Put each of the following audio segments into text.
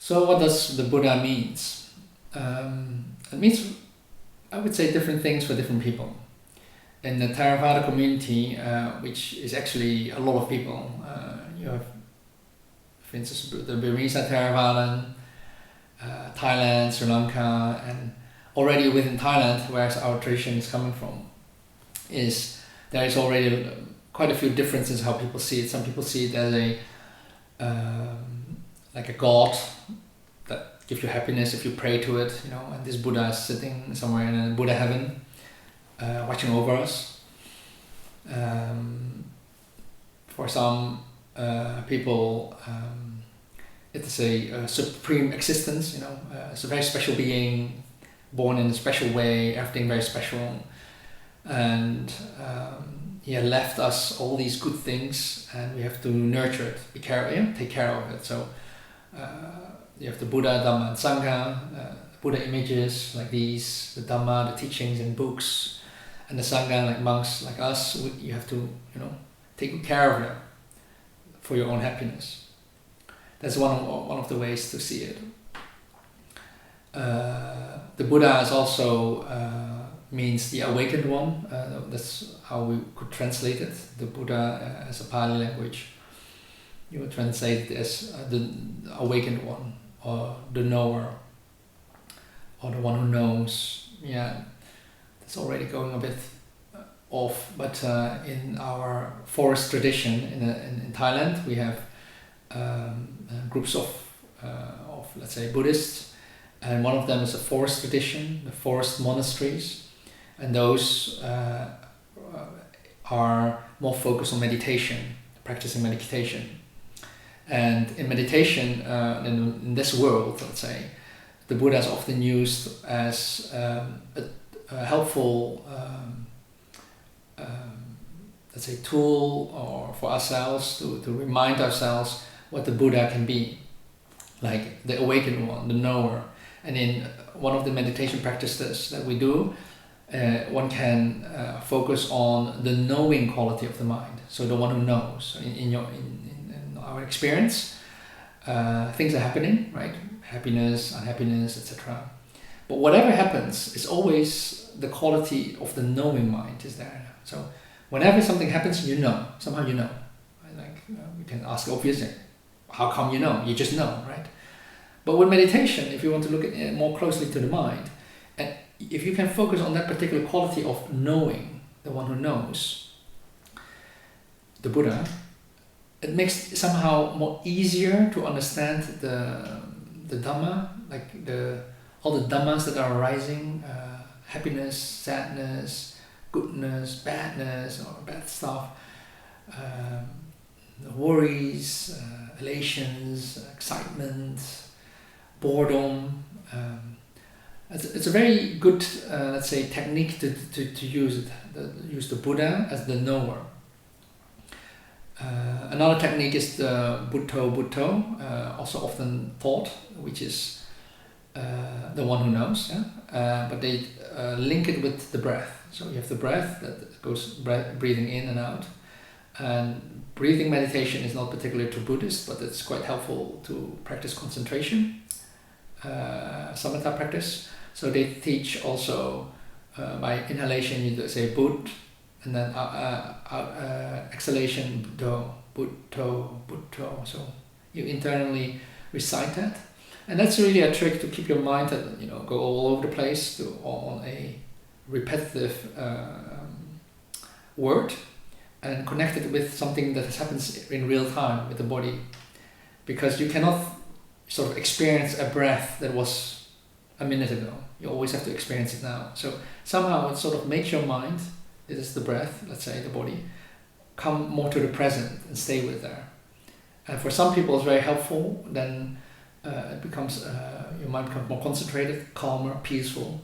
So what does the Buddha means? It means, I would say, different things for different people. In the Theravada community, which is actually a lot of people, you have, for instance, the Burmese Theravada, Thailand, Sri Lanka, and already within Thailand, where our tradition is coming from, there is already quite a few differences how people see it. Some people see it as like a god that gives you happiness if you pray to it, and this Buddha is sitting somewhere in a Buddha heaven, watching over us. For some people, it's a supreme existence, it's a very special being, born in a special way, everything very special, and he had left us all these good things, and we have to nurture it, take care of it. So you have the Buddha, Dhamma, and Sangha, Buddha images like these, the Dhamma, the teachings and books, and the Sangha, like monks like us. You have to, take good care of them for your own happiness. That's one of the ways to see it. The Buddha is also means the awakened one. That's how we could translate it. The Buddha as a Pali language, you would translate it as the awakened one, or the knower, or the one who knows. Yeah, that's already going a bit off. But in our forest tradition in Thailand, we have groups of let's say Buddhists, and one of them is a forest tradition, the forest monasteries. And those are more focused on meditation, practicing meditation. And in meditation, in this world, let's say, the Buddha is often used as a helpful, let's say, tool or for ourselves to remind ourselves what the Buddha can be, like the awakened one, the knower. And in one of the meditation practices that we do, one can focus on the knowing quality of the mind. So the one who knows. In our experience, things are happening, right? Happiness, unhappiness, etc. But whatever happens, it's always the quality of the knowing mind is there. So whenever something happens, somehow you know. Like we can ask obviously, how come you know? You just know, right? But with meditation, if you want to look at it more closely to the mind, and if you can focus on that particular quality of knowing, the one who knows, the Buddha, it makes it somehow more easier to understand the Dhamma, like all the Dhammas that are arising, happiness, sadness, goodness, badness, or bad stuff, worries, elations, excitement, boredom. It's a very good, let's say, technique to use it. Use the Buddha as the knower. Another technique is the Bhikkhu, also often taught, which is the one who knows. Yeah? But they link it with the breath. So you have the breath that goes breathing in and out. And breathing meditation is not particular to Buddhists, but it's quite helpful to practice concentration, samatha practice. So they teach also by inhalation you say Bud, and then exhalation Buddho. So you internally recite that, and that's really a trick to keep your mind that go all over the place on a repetitive word, and connect it with something that happens in real time with the body, because you cannot sort of experience a breath that was a minute ago. You always have to experience it now. So somehow it sort of makes your mind, it is the breath, let's say the body, come more to the present and stay with there. And for some people it's very helpful. Then it becomes your mind becomes more concentrated, calmer, peaceful.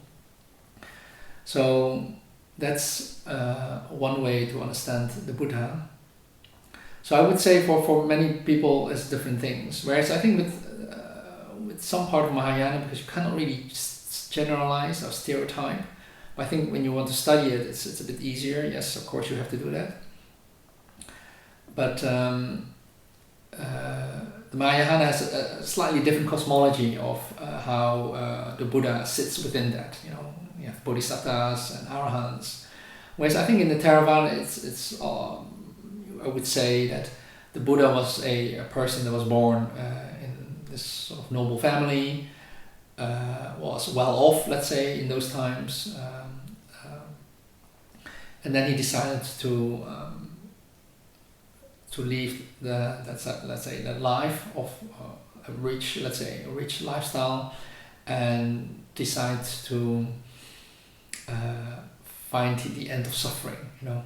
So that's one way to understand the Buddha. So I would say for many people it's different things. Whereas I think with some part of Mahayana, because you cannot really generalize or stereotype, but I think when you want to study it, it's a bit easier. Yes, of course you have to do that. But the Mahayana has a slightly different cosmology of how the Buddha sits within that. You know, you have bodhisattvas and arahants. Whereas I think in the Theravada, it's I would say that the Buddha was a person that was born in this sort of noble family, was well off, let's say, in those times, and then he decided to leave let's say the life of a rich lifestyle, and decide to find the end of suffering, you know.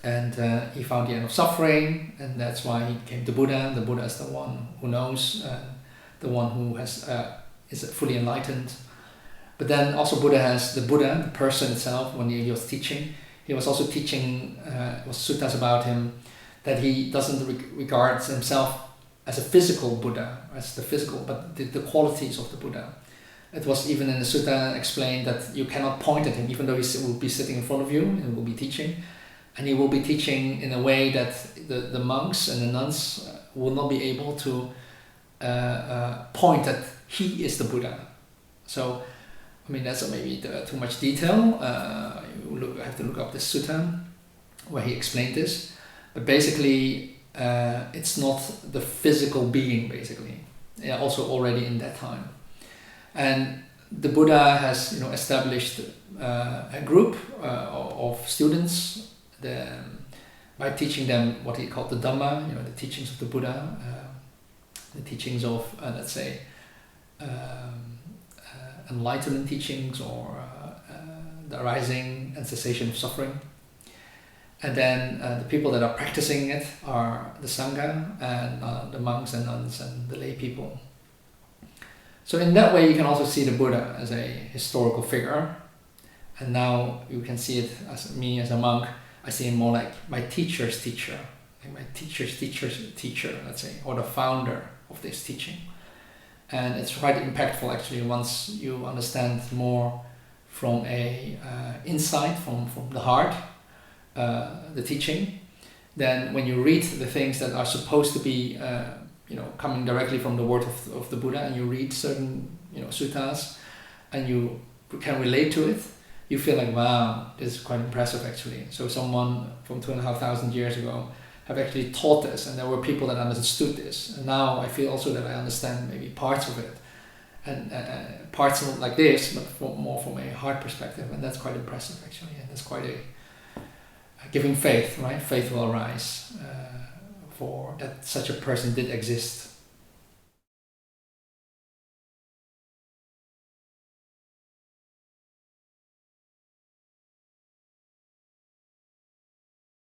And he found the end of suffering, and that's why he became the Buddha. The Buddha is the one who knows, the one who is fully enlightened. But then also the person itself, when he was teaching, he was also teaching was suttas about him, that he doesn't regard himself as a physical Buddha, as the physical, but the qualities of the Buddha. It was even in the sutta explained that you cannot point at him, even though he will be sitting in front of you and will be teaching. And he will be teaching in a way that the monks and the nuns will not be able to point that he is the Buddha. So, I mean, that's maybe too much detail. You have to look up the sutta where he explained this. But basically, it's not the physical being, basically. Yeah, also already in that time. And the Buddha has, established a group of students by teaching them what he called the Dhamma, the teachings of the Buddha, the teachings of, let's say, enlightenment teachings, or the arising and cessation of suffering. And then the people that are practicing it are the Sangha, and the monks and nuns and the lay people. So in that way you can also see the Buddha as a historical figure. And now you can see it as me as a monk. I see him more like my teacher's teacher, like my teacher's teacher's teacher, let's say, or the founder of this teaching. And it's quite impactful actually once you understand more from a insight from the heart, the teaching. Then when you read the things that are supposed to be coming directly from the word of the Buddha, and you read certain suttas and you can relate to it, you feel like, wow, this is quite impressive actually. So someone from 2,500 years ago have actually taught this, and there were people that understood this. And now I feel also that I understand maybe parts of it, and parts not like this, but more from a heart perspective, and that's quite impressive actually. And that's quite a giving faith, right? Faith will arise for that such a person did exist